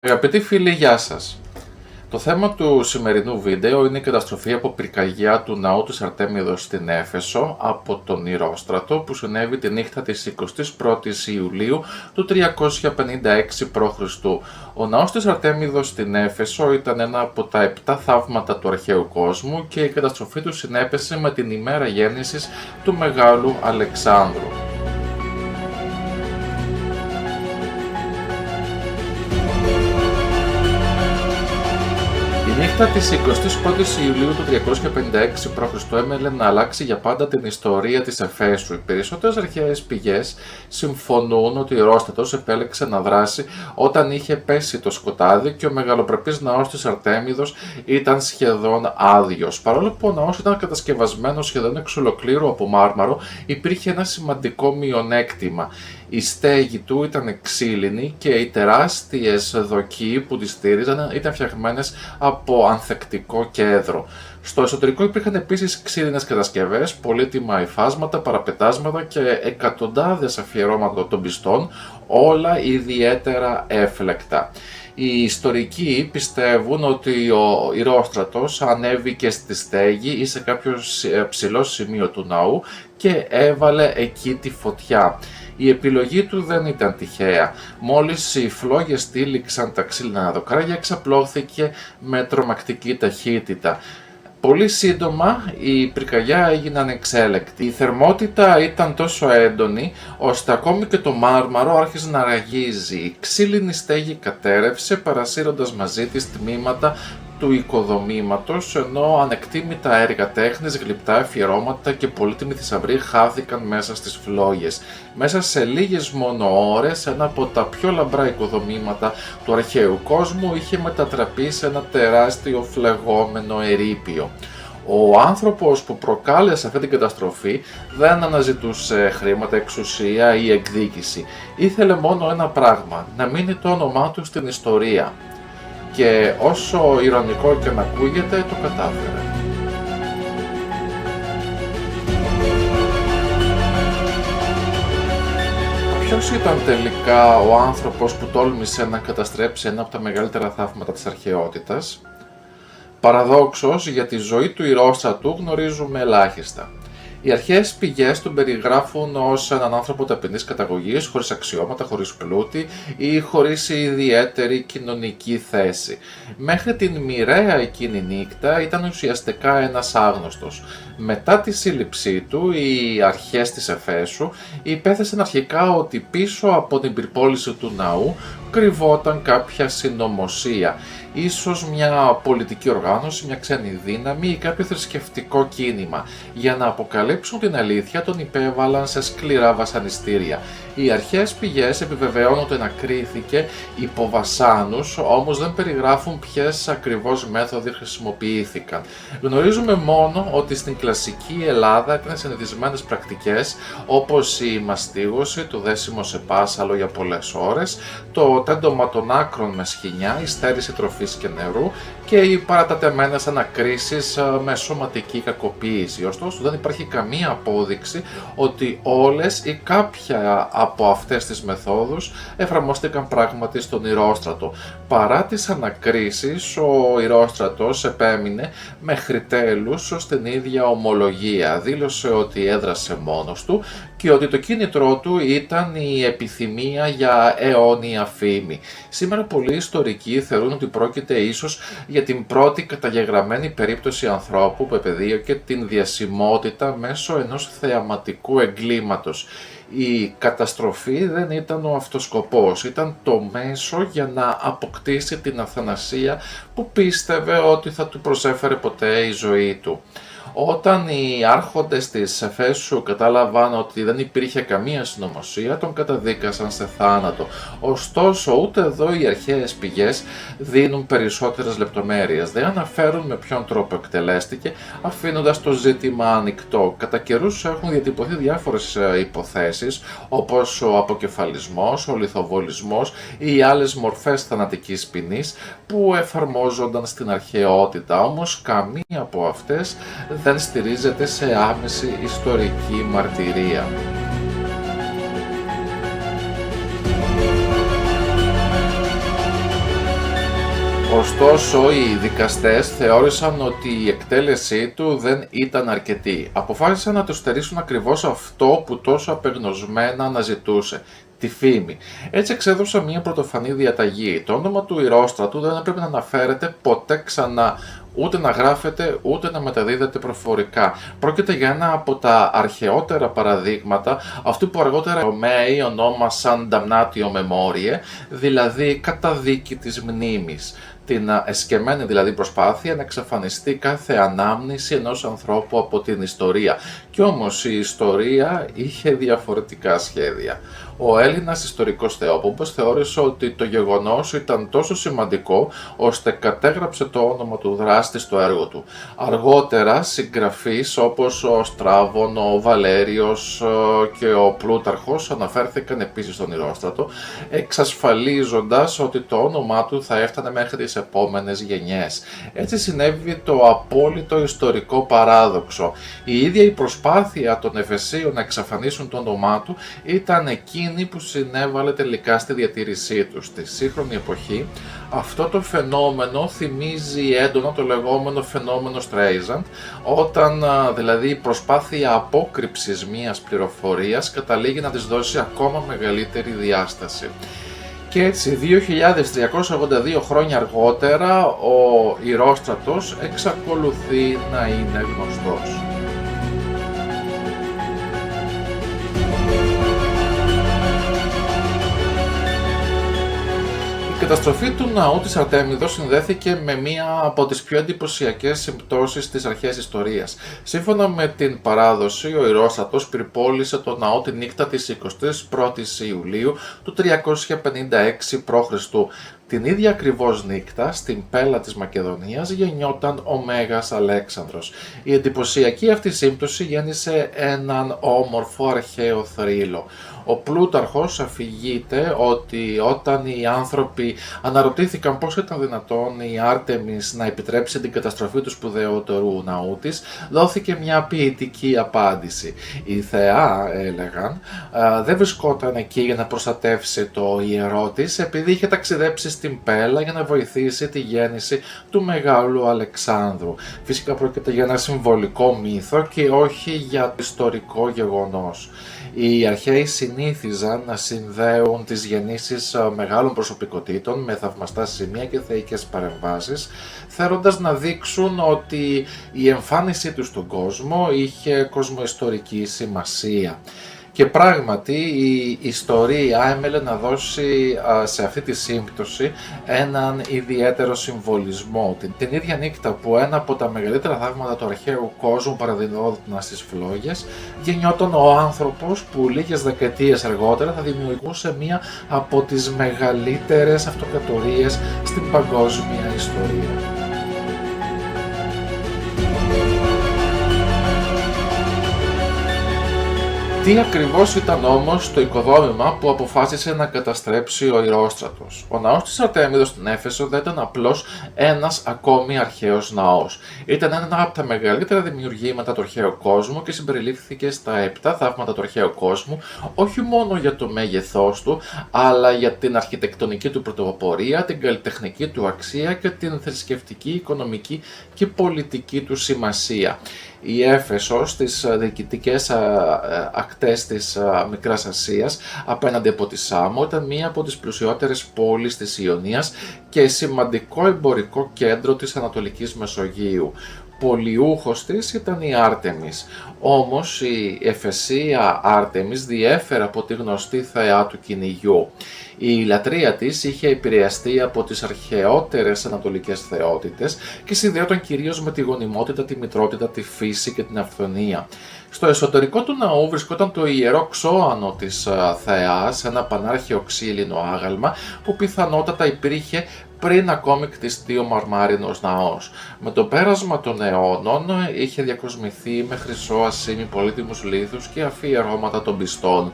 Αγαπητοί φίλοι, γεια σας. Το θέμα του σημερινού βίντεο είναι η καταστροφή από πυρκαγιά του ναού της Αρτέμιδος στην Έφεσο από τον Ηρόστρατο που συνέβη τη νύχτα της 21ης Ιουλίου του 356 π.Χ. Ο ναός της Αρτέμιδος στην Έφεσο ήταν ένα από τα 7 θαύματα του αρχαίου κόσμου και η καταστροφή του συνέπεσε με την ημέρα γέννησης του Μεγάλου Αλεξάνδρου. Η νύχτα της 21ης Ιουλίου του 356 π.Χ. έμελε να αλλάξει για πάντα την ιστορία της Εφέσου. Οι περισσότερες αρχαίες πηγές συμφωνούν ότι ο Ηρόστρατος επέλεξε να δράσει όταν είχε πέσει το σκοτάδι και ο μεγαλοπρεπής ναός της Αρτέμιδος ήταν σχεδόν άδειος. Παρόλο που ο ναός ήταν κατασκευασμένος σχεδόν εξ ολοκλήρου από μάρμαρο, υπήρχε ένα σημαντικό μειονέκτημα. Η στέγη του ήταν ξύλινη και οι τεράστιες δοκοί που τη στήριζαν ήταν φτιαγμένες από ανθεκτικό κέδρο. Στο εσωτερικό υπήρχαν επίσης ξύλινες κατασκευές, πολύτιμα υφάσματα, παραπετάσματα και εκατοντάδες αφιερώματα των πιστών, όλα ιδιαίτερα έφλεκτα. Οι ιστορικοί πιστεύουν ότι ο Ηρόστρατος ανέβηκε στη στέγη ή σε κάποιο ψηλό σημείο του ναού και έβαλε εκεί τη φωτιά. Η επιλογή του δεν ήταν τυχαία. Μόλις οι φλόγες τύλιξαν τα ξύλινα δοκάρια, εξαπλώθηκε με τρομακτική ταχύτητα. Πολύ σύντομα η πυρκαγιά έγινε ανεξέλεκτη. Η θερμότητα ήταν τόσο έντονη, ώστε ακόμη και το μάρμαρο άρχισε να ραγίζει. Η ξύλινη στέγη κατέρευσε, παρασύροντας μαζί της τμήματα του οικοδομήματος, ενώ ανεκτήμητα έργα τέχνης, γλυπτά αφιερώματα και πολύτιμοι θησαυροί χάθηκαν μέσα στις φλόγες. Μέσα σε λίγες μόνο ώρες, ένα από τα πιο λαμπρά οικοδομήματα του αρχαίου κόσμου είχε μετατραπεί σε ένα τεράστιο φλεγόμενο ερείπιο. Ο άνθρωπος που προκάλεσε αυτή την καταστροφή δεν αναζητούσε χρήματα, εξουσία ή εκδίκηση. Ήθελε μόνο ένα πράγμα, να μείνει το όνομά του στην ιστορία. Και όσο ηρωνικό και να ακούγεται, το κατάφερε. Ποιος ήταν τελικά ο άνθρωπος που τόλμησε να καταστρέψει ένα από τα μεγαλύτερα θαύματα της αρχαιότητας? Παραδόξως, για τη ζωή του Ηρόστρατου γνωρίζουμε ελάχιστα. Οι αρχαίες πηγές τον περιγράφουν ως έναν άνθρωπο ταπεινής καταγωγής, χωρίς αξιώματα, χωρίς πλούτη ή χωρίς ιδιαίτερη κοινωνική θέση. Μέχρι την μοιραία εκείνη νύχτα ήταν ουσιαστικά ένας άγνωστος. Μετά τη σύλληψή του, οι αρχές της Εφέσου υπέθεσαν αρχικά ότι πίσω από την πυρπόληση του ναού κρυβόταν κάποια συνωμοσία. Ίσως μια πολιτική οργάνωση, μια ξένη δύναμη ή κάποιο θρησκευτικό κίνημα. Για να αποκαλύψουν την αλήθεια τον υπέβαλαν σε σκληρά βασανιστήρια. Οι αρχαίες πηγές επιβεβαιώνουν ότι ανακρίθηκε υπό βασάνους, όμως δεν περιγράφουν ποιες ακριβώς μέθοδοι χρησιμοποιήθηκαν. Γνωρίζουμε μόνο ότι στην κλασική Ελλάδα ήταν συνηθισμένες πρακτικές όπως η μαστίγωση, το δέσιμο σε πάσαλο για πολλές ώρες, το τέντομα των άκρων με σχοινιά, η στέρηση τροφής και νερού και οι παρατατεμένες ανακρίσεις με σωματική κακοποίηση. Ωστόσο, δεν υπάρχει καμία απόδειξη ότι όλες ή κάποια από αυτές τις μεθόδους εφαρμόστηκαν πράγματι στον Ηρόστρατο. Παρά τις ανακρίσεις, ο Ηρόστρατος επέμεινε μέχρι τέλους στην ίδια ομολογία. Δήλωσε ότι έδρασε μόνος του και ότι το κίνητρό του ήταν η επιθυμία για αιώνια φήμη. Σήμερα πολλοί ιστορικοί θεωρούν ότι πρόκειται ίσως για την πρώτη καταγεγραμμένη περίπτωση ανθρώπου που επεδίωκε την διασημότητα μέσω ενός θεαματικού εγκλήματος. Η καταστροφή δεν ήταν ο αυτοσκοπός, ήταν το μέσο για να αποκτήσει την αθανασία που πίστευε ότι θα του προσέφερε ποτέ η ζωή του. Όταν οι άρχοντες της Εφέσου κατάλαβαν ότι δεν υπήρχε καμία συνωμοσία, τον καταδίκασαν σε θάνατο. Ωστόσο, ούτε εδώ οι αρχαίες πηγές δίνουν περισσότερες λεπτομέρειες. Δεν αναφέρουν με ποιον τρόπο εκτελέστηκε, αφήνοντας το ζήτημα ανοιχτό. Κατά καιρούς έχουν διατυπωθεί διάφορες υποθέσεις, όπως ο αποκεφαλισμός, ο λιθοβολισμός ή άλλες μορφές θανατικής ποινής που εφαρμόζονταν στην αρχαιότητα. Όμως, καμία από αυτές δεν στηρίζεται σε άμεση ιστορική μαρτυρία. Ωστόσο, οι δικαστές θεώρησαν ότι η εκτέλεσή του δεν ήταν αρκετή. Αποφάσισαν να του στερήσουν ακριβώς αυτό που τόσο απεγνωσμένα αναζητούσε, τη φήμη. Έτσι εξέδωσαν μια πρωτοφανή διαταγή. Το όνομα του ηρόστρατου δεν έπρεπε να αναφέρεται ποτέ ξανά, ούτε να γράφεται, ούτε να μεταδίδεται προφορικά. Πρόκειται για ένα από τα αρχαιότερα παραδείγματα αυτού που αργότερα οι Ρωμαίοι ονόμασαν damnatio memoriae, δηλαδή καταδίκη της μνήμης. Την εσκεμμένη δηλαδή προσπάθεια να εξαφανιστεί κάθε ανάμνηση ενός ανθρώπου από την ιστορία. Κι όμως η ιστορία είχε διαφορετικά σχέδια. Ο Έλληνας ιστορικός Θεόποπος θεώρησε ότι το γεγονός ήταν τόσο σημαντικό ώστε κατέγραψε το όνομα του δράστη στο έργο του. Αργότερα συγγραφείς όπως ο Στράβων, ο Βαλέριος και ο Πλούταρχος αναφέρθηκαν επίσης στον ηρόστρατο, εξασφαλίζοντας ότι το όνομά του θα έφτανε μέχρι τις επόμενες γενιές. Έτσι συνέβη το απόλυτο ιστορικό παράδοξο. Η ίδια η προσπάθεια των Εφεσίων να εξαφανίσουν το όνομά του ήταν εκείνη που συνέβαλε τελικά στη διατήρησή του. Στη σύγχρονη εποχή αυτό το φαινόμενο θυμίζει έντονα το λεγόμενο φαινόμενο Streisand, όταν δηλαδή η προσπάθεια απόκρυψης μιας πληροφορίας καταλήγει να της δώσει ακόμα μεγαλύτερη διάσταση. Και έτσι 2.382 χρόνια αργότερα ο ηρόστρατος εξακολουθεί να είναι γνωστός. Η καταστροφή του ναού της Αρτέμιδος συνδέθηκε με μία από τις πιο εντυπωσιακές συμπτώσεις της αρχαίας ιστορίας. Σύμφωνα με την παράδοση, ο ηρόστρατος πυρπόλησε το ναό τη νύχτα της 21ης Ιουλίου του 356 π.Χ. Την ίδια ακριβώς νύχτα, στην Πέλα της Μακεδονίας, γεννιόταν ο Μέγας Αλέξανδρος. Η εντυπωσιακή αυτή σύμπτωση γέννησε έναν όμορφο αρχαίο θρύλο. Ο Πλούταρχος αφηγείται ότι όταν οι άνθρωποι αναρωτήθηκαν πώς ήταν δυνατόν η Άρτεμις να επιτρέψει την καταστροφή του σπουδαιότερου ναού της, δόθηκε μια ποιητική απάντηση. Η θεά, έλεγαν, δεν βρισκόταν εκεί για να προστατεύσει το ιερό της, επειδή είχε ταξιδέψει στην Πέλα για να βοηθήσει τη γέννηση του Μεγάλου Αλεξάνδρου. Φυσικά πρόκειται για ένα συμβολικό μύθο και όχι για ιστορικό γεγονός. Οι αρχαίοι συνήθιζαν να συνδέουν τις γεννήσεις μεγάλων προσωπικότητων με θαυμαστά σημεία και θεϊκές παρεμβάσεις, θέλοντας να δείξουν ότι η εμφάνισή τους στον κόσμο είχε κοσμοϊστορική σημασία. Και πράγματι η ιστορία έμελε να δώσει σε αυτή τη σύμπτωση έναν ιδιαίτερο συμβολισμό. Την ίδια νύχτα που ένα από τα μεγαλύτερα θαύματα του αρχαίου κόσμου παραδεινόταν στις φλόγες, γεννιόταν ο άνθρωπος που λίγες δεκαετίες αργότερα θα δημιουργούσε μία από τις μεγαλύτερες αυτοκρατορίες στην παγκόσμια ιστορία. Τι ακριβώς ήταν όμως το οικοδόμημα που αποφάσισε να καταστρέψει ο ηρόστρατος? Ο ναός της Αρτέμιδος στην Έφεσο δεν ήταν απλώς ένας ακόμη αρχαίος ναός. Ήταν ένα από τα μεγαλύτερα δημιουργήματα του αρχαίου κόσμου και συμπεριλήφθηκε στα 7 θαύματα του αρχαίου κόσμου, όχι μόνο για το μέγεθός του, αλλά για την αρχιτεκτονική του πρωτοπορία, την καλλιτεχνική του αξία και την θρησκευτική, οικονομική και πολιτική του σημασία. Η Έφεσος στις διοικητικές ακτές της Μικράς Ασίας απέναντι από τη Σάμο ήταν μία από τις πλουσιότερες πόλεις της Ιωνίας και σημαντικό εμπορικό κέντρο της Ανατολικής Μεσογείου. Πολιούχος της ήταν η Άρτεμις. Όμως η Εφεσία Άρτεμις διέφερε από τη γνωστή θεά του κυνηγιού. Η λατρεία της είχε επηρεαστεί από τις αρχαιότερες ανατολικές θεότητες και συνδέονταν κυρίως με τη γονιμότητα, τη μητρότητα, τη φύση και την αυθονία. Στο εσωτερικό του ναού βρισκόταν το ιερό ξώανο της θεάς, ένα πανάρχαιο ξύλινο άγαλμα που πιθανότατα υπήρχε πριν ακόμη κτιστεί ο μαρμάρινος ναός. Με το πέρασμα των αιώνων είχε διακοσμηθεί με χρυσό ασήμι, πολύτιμους λίθους και αφιερώματα των πιστών.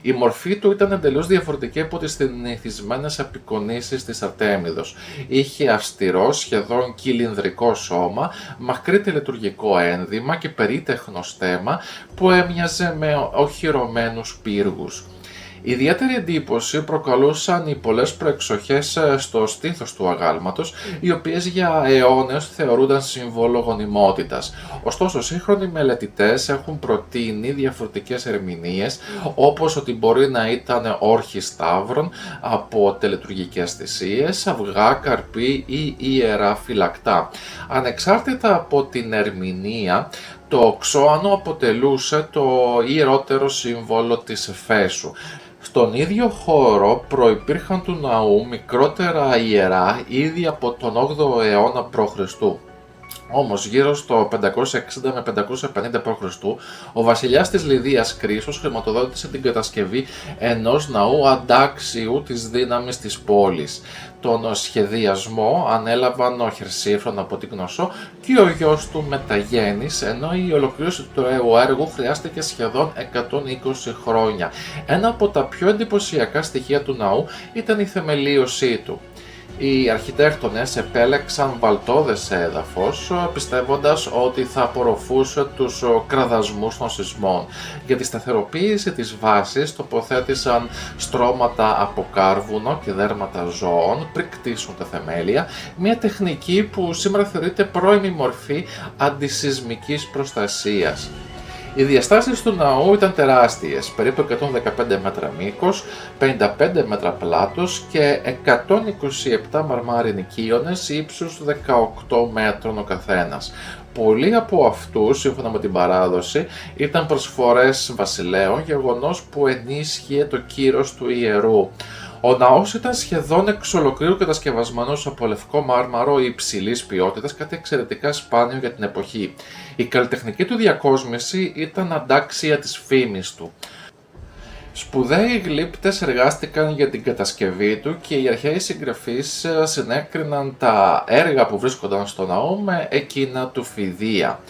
Η μορφή του ήταν εντελώς διαφορετική από τις συνηθισμένες απεικονίσεις της Αρτέμιδος. Είχε αυστηρό, σχεδόν κυλινδρικό σώμα, μακρύ τελετουργικό ένδυμα και περίτεχνο στέμμα που έμοιαζε με οχυρωμένους πύργους. Ιδιαίτερη εντύπωση προκαλούσαν οι πολλές προεξοχές στο στήθος του αγάλματος, οι οποίες για αιώνες θεωρούνταν σύμβολο γονιμότητας. Ωστόσο, σύγχρονοι μελετητές έχουν προτείνει διαφορετικές ερμηνείες, όπως ότι μπορεί να ήταν όρχη σταύρων από τελετουργικές θυσίες, αυγά, καρπί ή ιερά φυλακτά. Ανεξάρτητα από την ερμηνεία, το ξώανο αποτελούσε το ιερότερο σύμβολο της Εφέσου. Στον ίδιο χώρο προϋπήρχαν του ναού μικρότερα ιερά ήδη από τον 8ο αιώνα π.Χ. Όμως γύρω στο 560 με 550 π.Χ. ο βασιλιάς της Λιδίας Κρίσος χρηματοδότησε την κατασκευή ενός ναού αντάξιου της δύναμης της πόλης. Τον σχεδιασμό ανέλαβαν ο Χερσήφρον από την Κνωσό και ο γιος του Μεταγέννης, ενώ η ολοκλήρωση του έργου χρειάστηκε σχεδόν 120 χρόνια. Ένα από τα πιο εντυπωσιακά στοιχεία του ναού ήταν η θεμελίωσή του. Οι αρχιτέκτονες επέλεξαν βαλτώδες έδαφος, πιστεύοντας ότι θα απορροφούσε τους κραδασμούς των σεισμών. Για τη σταθεροποίηση της βάσης τοποθέτησαν στρώματα από κάρβουνο και δέρματα ζώων πριν κτίσουν τα θεμέλια, μια τεχνική που σήμερα θεωρείται πρώιμη μορφή αντισεισμικής προστασίας. Οι διαστάσεις του ναού ήταν τεράστιες, περίπου 115 μέτρα μήκος, 55 μέτρα πλάτος και 127 μαρμάρινοι κύονες ύψους 18 μέτρων ο καθένας. Πολλοί από αυτούς, σύμφωνα με την παράδοση, ήταν προσφορές βασιλέων, γεγονός που ενίσχυε το κύρος του ιερού. Ο ναός ήταν σχεδόν εξ ολοκλήρου κατασκευασμένος από λευκό μάρμαρο υψηλής ποιότητας, κάτι εξαιρετικά σπάνιο για την εποχή. Η καλλιτεχνική του διακόσμηση ήταν αντάξια της φήμης του. Σπουδαίοι γλύπτες εργάστηκαν για την κατασκευή του και οι αρχαίοι συγγραφείς συνέκριναν τα έργα που βρίσκονταν στο ναό με εκείνα του Φιδία.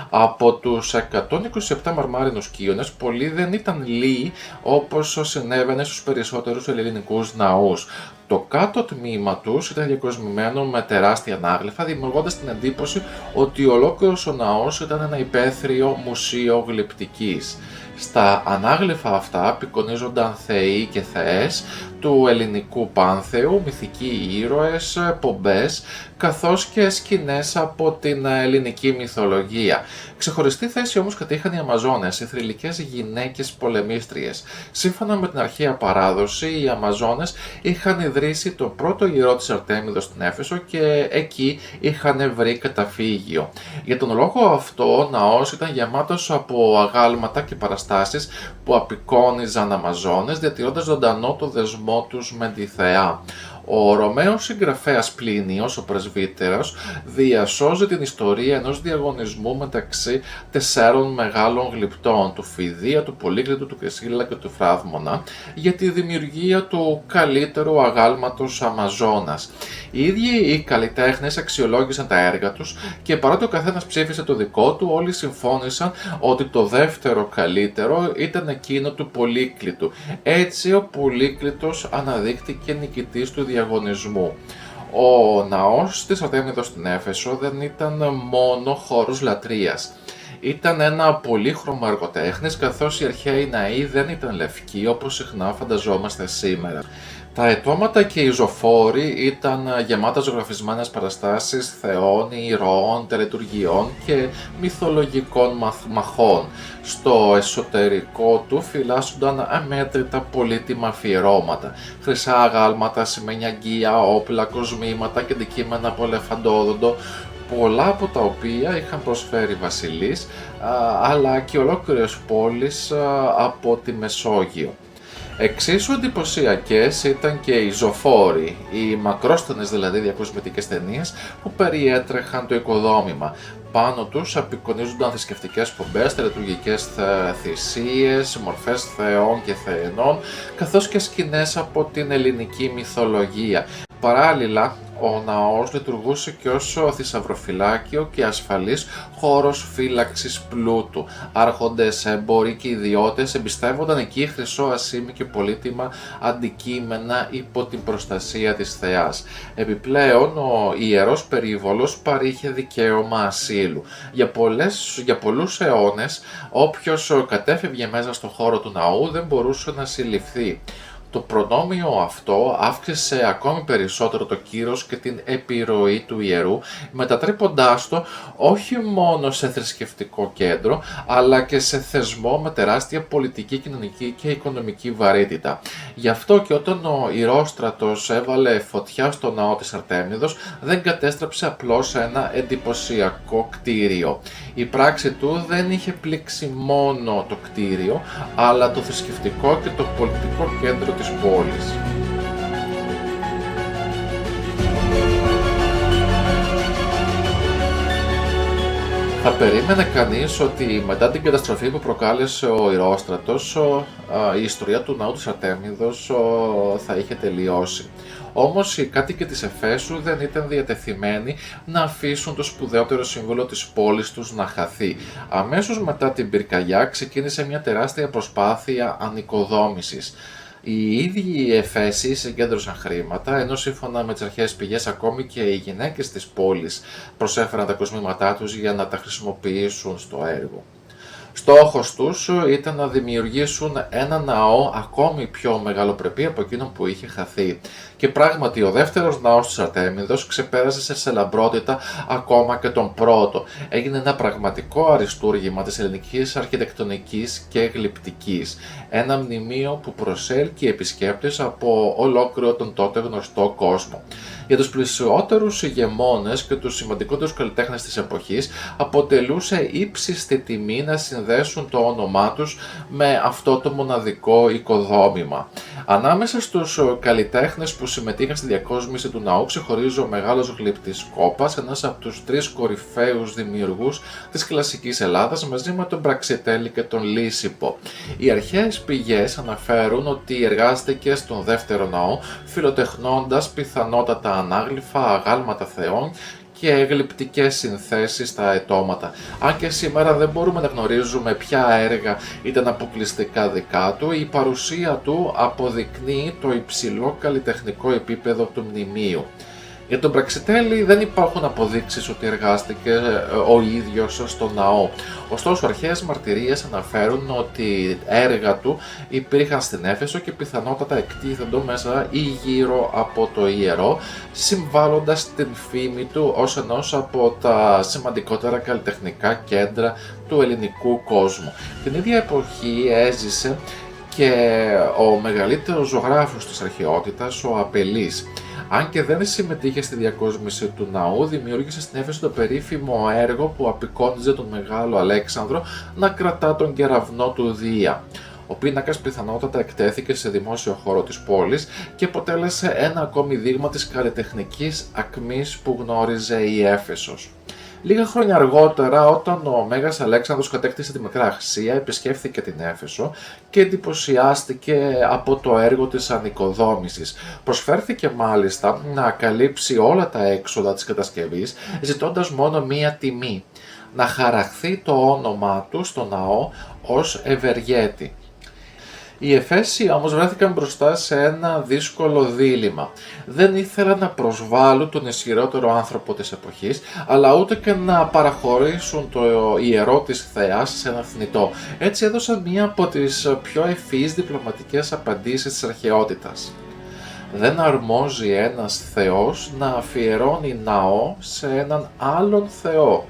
Από τους 127 μαρμάρινους κύονες, πολλοί δεν ήταν λίγοι όπως συνέβαινε στους περισσότερους ελληνικούς ναούς. Το κάτω τμήμα τους ήταν διακοσμημένο με τεράστια ανάγλυφα, δημιουργώντας την εντύπωση ότι ολόκληρος ο ναός ήταν ένα υπαίθριο μουσείο γλυπτικής. Στα ανάγλυφα αυτά απεικονίζονταν θεοί και θεές του ελληνικού πάνθεου, μυθικοί ήρωες, πομπές, καθώς και σκηνές από την ελληνική μυθολογία. Ξεχωριστή θέση όμως κατήχαν οι Αμαζόνες, οι θρυλικές γυναίκες πολεμίστριες. Σύμφωνα με την αρχαία παράδοση, οι Αμαζόνες είχαν ιδρύσει το πρώτο ιερό της Αρτέμιδος στην Έφεσο και εκεί είχαν βρει καταφύγιο. Για τον λόγο αυτό, ο ναός ήταν γεμάτος από αγάλματα και παραστάσεις που απεικόνιζαν Αμαζόνες, διατηρώντας ζωντανό το δεσμό τους με τη θεά. Ο Ρωμαίος συγγραφέας Πλίνιος, ο πρεσβύτερος, διασώζει την ιστορία ενός διαγωνισμού μεταξύ 4 μεγάλων γλυπτών, του Φιδία, του Πολύκλητου, του Κρυσίλα και του Φράδμονα, για τη δημιουργία του καλύτερου αγάλματος Αμαζόνας. Οι ίδιοι οι καλλιτέχνες αξιολόγησαν τα έργα τους και παρότι ο καθένας ψήφισε το δικό του, όλοι συμφώνησαν ότι το δεύτερο καλύτερο ήταν εκείνο του Πολύκλητου. Έτσι ο Πολύκλητος αναδείχτηκε νικητής του διαγωνισμού. Ο ναός της Αρτέμιδος στην Έφεσο δεν ήταν μόνο χώρος λατρείας. Ήταν ένα πολύχρωμο έργο τέχνης, καθώς οι αρχαίοι ναοί δεν ήταν λευκοί όπως συχνά φανταζόμαστε σήμερα. Τα αιτώματα και οι ζωφόροι ήταν γεμάτα ζωγραφισμένες παραστάσεις θεών, ηρώων, τελετουργιών και μυθολογικών μαχών. Στο εσωτερικό του φυλάσσονταν αμέτρητα πολύτιμα αφιερώματα, χρυσά αγάλματα, σημαίνια αγγεία, όπλα, κοσμήματα και αντικείμενα από ελεφαντόδοντο, πολλά από τα οποία είχαν προσφέρει βασιλείς, αλλά και ολόκληρες πόλεις από τη Μεσόγειο. Εξίσου εντυπωσιακές ήταν και οι ζωφόροι, οι μακρόστενες δηλαδή διακοσμητικές ταινίες που περιέτρεχαν το οικοδόμημα. Πάνω τους απεικονίζονταν θρησκευτικές πομπές, τελετουργικές θυσίες, μορφές θεών και θεενών, καθώς και σκηνές από την ελληνική μυθολογία. Παράλληλα, ο ναός λειτουργούσε και ως θησαυροφυλάκιο και ασφαλής χώρος φύλαξης πλούτου. Άρχοντες, έμποροι και ιδιώτες εμπιστεύονταν εκεί χρυσό ασήμι και πολύτιμα αντικείμενα υπό την προστασία της θεάς. Επιπλέον, ο ιερός περίβολος παρήχε δικαίωμα ασύλου. Για πολλούς αιώνες, όποιος κατέφευγε μέσα στο χώρο του ναού δεν μπορούσε να συλληφθεί. Το προνόμιο αυτό αύξησε ακόμη περισσότερο το κύρος και την επιρροή του ιερού, μετατρέποντάς το όχι μόνο σε θρησκευτικό κέντρο, αλλά και σε θεσμό με τεράστια πολιτική, κοινωνική και οικονομική βαρύτητα. Γι' αυτό και όταν ο Ηρόστρατος έβαλε φωτιά στο ναό της Αρτέμιδος, δεν κατέστρεψε απλώς ένα εντυπωσιακό κτίριο. Η πράξη του δεν είχε πλήξει μόνο το κτίριο, αλλά το θρησκευτικό και το πολιτικό κέντρο της πόλης. Θα περίμενε κανείς ότι μετά την καταστροφή που προκάλεσε ο Ηρόστρατος, η ιστορία του ναού της Αρτέμιδος θα είχε τελειώσει. Όμως οι κάτοικοι της Εφέσου δεν ήταν διατεθειμένοι να αφήσουν το σπουδαιότερο σύμβολο της πόλης τους να χαθεί. Αμέσως μετά την πυρκαγιά ξεκίνησε μια τεράστια προσπάθεια ανοικοδόμησης. Οι ίδιοι οι Εφέσιοι συγκέντρωσαν χρήματα, ενώ σύμφωνα με τις αρχαίες πηγές ακόμη και οι γυναίκες της πόλης προσέφεραν τα κοσμήματά τους για να τα χρησιμοποιήσουν στο έργο. Στόχος τους ήταν να δημιουργήσουν ένα ναό ακόμη πιο μεγαλοπρεπή από εκείνον που είχε χαθεί. Και πράγματι ο δεύτερος ναός της Αρτέμιδος ξεπέρασε σε λαμπρότητα ακόμα και τον πρώτο. Έγινε ένα πραγματικό αριστούργημα της ελληνικής αρχιτεκτονικής και γλυπτικής. Ένα μνημείο που προσέλκυε επισκέπτες από ολόκληρο τον τότε γνωστό κόσμο. Για τους πλουσιότερους ηγεμόνες και τους σημαντικότερους καλλιτέχνες της εποχής αποτελούσε ύψιστη τιμή να συνδέσουν το όνομά τους με αυτό το μοναδικό οικοδόμημα. Ανάμεσα στους καλλιτέχνες που συμμετείχαν στη διακόσμηση του ναού ξεχωρίζει ο μεγάλος γλυπτής Κόπας, ένας από τους τρεις κορυφαίους δημιουργούς της κλασικής Ελλάδας, μαζί με τον Πραξιτέλη και τον Λύσιππο. Οι αρχαίες πηγές αναφέρουν ότι εργάστηκε στον δεύτερο ναό, φιλοτεχνώντας πιθανότατα ανάγλυφα, αγάλματα θεών και γλυπτικές συνθέσεις στα αιτώματα. Αν και σήμερα δεν μπορούμε να γνωρίζουμε ποια έργα ήταν αποκλειστικά δικά του, η παρουσία του αποδεικνύει το υψηλό καλλιτεχνικό επίπεδο του μνημείου. Για τον Πραξιτέλη δεν υπάρχουν αποδείξεις ότι εργάστηκε ο ίδιος στο ναό. Ωστόσο, αρχαίες μαρτυρίες αναφέρουν ότι έργα του υπήρχαν στην Έφεσο και πιθανότατα εκτίθεντο μέσα ή γύρω από το ιερό, συμβάλλοντας την φήμη του ως ενός από τα σημαντικότερα καλλιτεχνικά κέντρα του ελληνικού κόσμου. Την ίδια εποχή έζησε και ο μεγαλύτερος ζωγράφος της αρχαιότητας, ο Απελής. Αν και δεν συμμετείχε στη διακόσμηση του ναού, δημιούργησε στην Έφεσο το περίφημο έργο που απεικόνιζε τον Μεγάλο Αλέξανδρο να κρατά τον κεραυνό του Δία. Ο πίνακας πιθανότατα εκτέθηκε σε δημόσιο χώρο της πόλης και αποτέλεσε ένα ακόμη δείγμα της καλλιτεχνικής ακμής που γνώριζε η Έφεσος. Λίγα χρόνια αργότερα, όταν ο Μέγας Αλέξανδρος κατέκτησε τη Μικρά Αχσία, επισκέφθηκε την Έφεσο και εντυπωσιάστηκε από το έργο της ανοικοδόμησης. Προσφέρθηκε μάλιστα να καλύψει όλα τα έξοδα της κατασκευής, ζητώντας μόνο μία τιμή: να χαραχθεί το όνομά του στο ναό ως ευεργέτη. Οι Εφέσιοι όμως βρέθηκαν μπροστά σε ένα δύσκολο δίλημμα. Δεν ήθελαν να προσβάλλουν τον ισχυρότερο άνθρωπο της εποχής, αλλά ούτε και να παραχωρήσουν το ιερό της θεάς σε ένα θνητό. Έτσι έδωσαν μία από τις πιο ευφυείς διπλωματικές απαντήσεις της αρχαιότητας. Δεν αρμόζει ένας θεός να αφιερώνει ναό σε έναν άλλον θεό,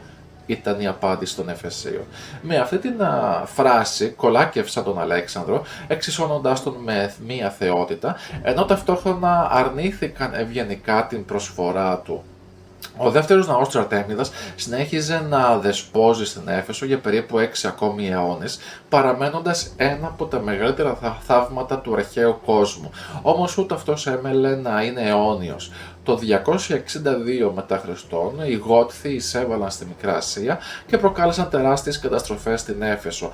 ήταν η απάντηση των Εφεσίων. Με αυτή την φράση κολάκευσαν τον Αλέξανδρο, εξισώνοντάς τον με μία θεότητα, ενώ ταυτόχρονα αρνήθηκαν ευγενικά την προσφορά του. Ο δεύτερος ναός της Αρτέμιδας συνέχιζε να δεσπόζει στην Έφεσο για περίπου 6 ακόμη αιώνες, παραμένοντας ένα από τα μεγαλύτερα θαύματα του αρχαίου κόσμου. Όμως ούτε αυτός έμελε να είναι αιώνιος. Το 262 μετά Χριστόν, οι Γότθοι εισέβαλαν στη Μικρά Ασία και προκάλεσαν τεράστιες καταστροφές στην Έφεσο.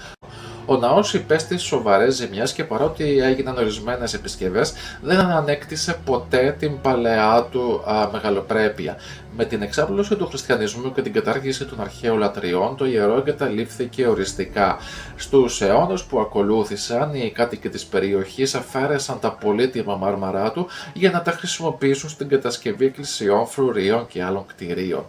Ο ναός υπέστη σοβαρές ζημιές και παρότι έγιναν ορισμένες επισκευές, δεν ανέκτησε ποτέ την παλαιά του μεγαλοπρέπεια. Με την εξάπλωση του χριστιανισμού και την κατάργηση των αρχαίων λατρειών, το ιερό εγκαταλείφθηκε οριστικά. Στους αιώνες που ακολούθησαν, οι κάτοικοι της περιοχής αφαίρεσαν τα πολύτιμα μάρμαρά του για να τα χρησιμοποιήσουν στην κατασκευή εκκλησιών, φρουρίων και άλλων κτηρίων.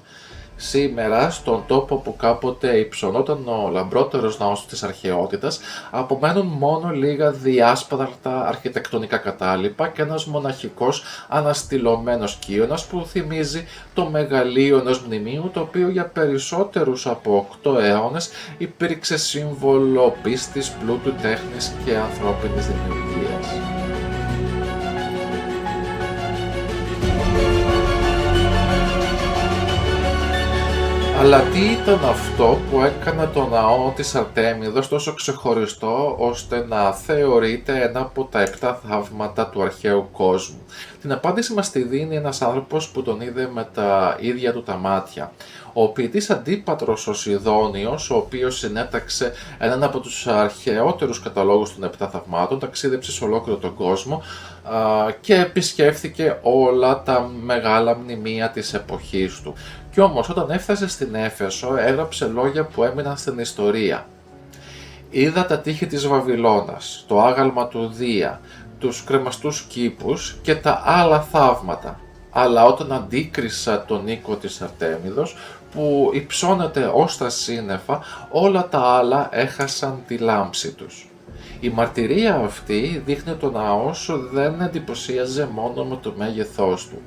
Σήμερα, στον τόπο που κάποτε υψωνόταν ο λαμπρότερος ναός της αρχαιότητας, απομένουν μόνο λίγα διάσπαρτα αρχιτεκτονικά κατάλοιπα και ένας μοναχικός αναστηλωμένος κύωνας που θυμίζει το μεγαλείο ενός μνημείου, το οποίο για περισσότερους από 8 αιώνες υπήρξε σύμβολο πίστης, πλούτου, τέχνης και ανθρώπινης δημιουργίας. Αλλά τι ήταν αυτό που έκανε το ναό της Αρτέμιδος τόσο ξεχωριστό ώστε να θεωρείται ένα από τα 7 θαύματα του αρχαίου κόσμου? Την απάντηση μας τη δίνει ένας άνθρωπος που τον είδε με τα ίδια του τα μάτια. Ο ποιητής Αντίπατρος ο Σιδόνιος, ο οποίος συνέταξε έναν από τους αρχαιότερους καταλόγους των 7 θαυμάτων, ταξίδεψε σε ολόκληρο τον κόσμο και επισκέφθηκε όλα τα μεγάλα μνημεία της εποχής του. Κι όμως όταν έφτασε στην Έφεσο έγραψε λόγια που έμειναν στην ιστορία. «Είδα τα τείχη της Βαβυλώνας, το άγαλμα του Δία, τους κρεμαστούς κήπους και τα άλλα θαύματα. Αλλά όταν αντίκρισα τον οίκο της Αρτέμιδος, που υψώνεται ως τα σύννεφα, όλα τα άλλα έχασαν τη λάμψη τους». Η μαρτυρία αυτή δείχνει ότι ο ναός δεν εντυπωσίαζε μόνο με το μέγεθός του.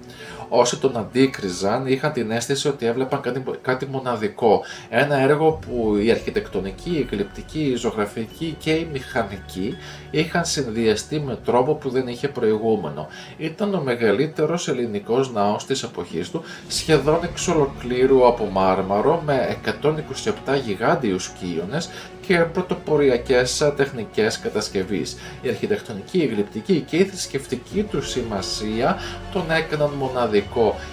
Όσοι τον αντίκριζαν είχαν την αίσθηση ότι έβλεπαν κάτι μοναδικό, ένα έργο που η αρχιτεκτονική, η εκλειπτική, η ζωγραφική και η μηχανική είχαν συνδυαστεί με τρόπο που δεν είχε προηγούμενο. Ήταν ο μεγαλύτερος ελληνικός ναός της εποχής του, σχεδόν εξ ολοκλήρου από μάρμαρο, με 127 γιγάντιους κύονες και πρωτοποριακές τεχνικές κατασκευής. Η αρχιτεκτονική, η γλυπτική και η θρησκευτική του σημασία τον έκαναν μοναδικό.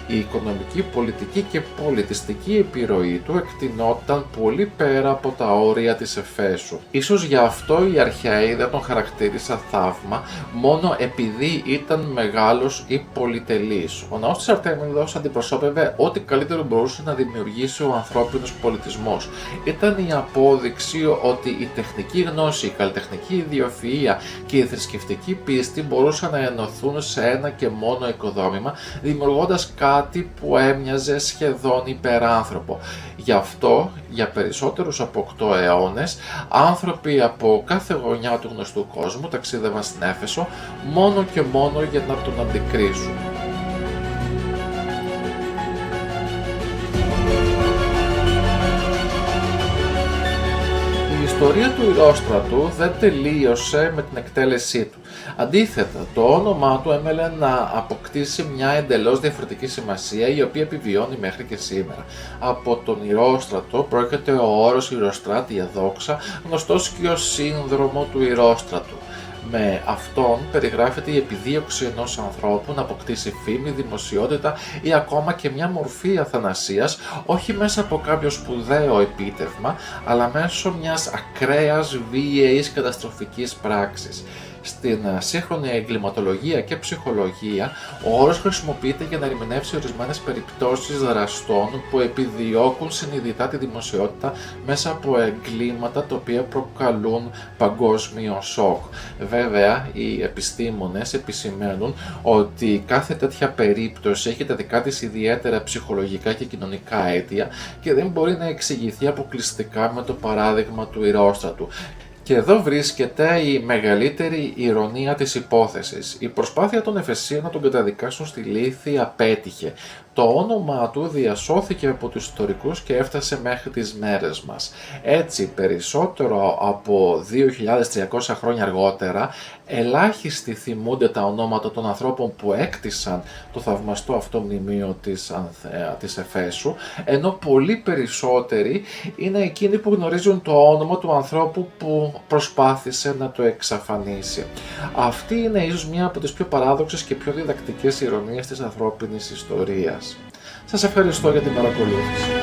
Η οικονομική, πολιτική και πολιτιστική επιρροή του εκτινόταν πολύ πέρα από τα όρια της Εφέσου. Ίσως γι' αυτό οι αρχαίοι δεν τον χαρακτήρισαν θαύμα, μόνο επειδή ήταν μεγάλος ή πολυτελής. Ο ναός της Αρτέμιδος αντιπροσώπευε ό,τι καλύτερο μπορούσε να δημιουργήσει ο ανθρώπινος πολιτισμός. Ήταν η απόδειξη ότι η τεχνική γνώση, η καλλιτεχνική ιδιοφυΐα και η θρησκευτική πίστη μπορούσαν να ενωθούν σε ένα και μόνο οικοδόμημα, δημιουργώντας κάτι που έμοιαζε σχεδόν υπεράνθρωπο. Γι' αυτό, για περισσότερους από 8 αιώνες, άνθρωποι από κάθε γωνιά του γνωστού κόσμου ταξίδευαν στην Έφεσο μόνο και μόνο για να τον αντικρίσουν. Η ιστορία του Ηρόστρατου δεν τελείωσε με την εκτέλεσή του. Αντίθετα, το όνομά του έμελε να αποκτήσει μια εντελώς διαφορετική σημασία, η οποία επιβιώνει μέχρι και σήμερα. Από τον Ηρόστρατο προέρχεται ο όρος Ηρωστράτια δόξα, γνωστός και ως σύνδρομο του Ηρόστρατου. Με αυτόν περιγράφεται η επιδίωξη ενός ανθρώπου να αποκτήσει φήμη, δημοσιότητα ή ακόμα και μια μορφή αθανασίας, όχι μέσα από κάποιο σπουδαίο επίτευγμα, αλλά μέσω μιας ακραίας, βίαιης, καταστροφικής πράξης. Στην σύγχρονη εγκληματολογία και ψυχολογία, ο όρος χρησιμοποιείται για να ερμηνεύσει ορισμένες περιπτώσεις δραστών που επιδιώκουν συνειδητά τη δημοσιότητα μέσα από εγκλήματα τα οποία προκαλούν παγκόσμιο σοκ. Βέβαια, οι επιστήμονες επισημαίνουν ότι κάθε τέτοια περίπτωση έχει τα δικά της ιδιαίτερα ψυχολογικά και κοινωνικά αίτια και δεν μπορεί να εξηγηθεί αποκλειστικά με το παράδειγμα του Ηρόστρατου. Και εδώ βρίσκεται η μεγαλύτερη ηρωνία της υπόθεσης. Η προσπάθεια των Εφεσίων να τον καταδικάσουν στη λύθη απέτυχε. Το όνομά του διασώθηκε από τους ιστορικούς και έφτασε μέχρι τις μέρες μας. Έτσι, περισσότερο από 2.300 χρόνια αργότερα, ελάχιστοι θυμούνται τα ονόματα των ανθρώπων που έκτισαν το θαυμαστό αυτό μνημείο της Εφέσου, ενώ πολύ περισσότεροι είναι εκείνοι που γνωρίζουν το όνομα του ανθρώπου που προσπάθησε να το εξαφανίσει. Αυτή είναι ίσως μια από τις πιο παράδοξες και πιο διδακτικές ηρωνίες της ανθρώπινης ιστορίας. Σας ευχαριστώ για την παρακολούθηση.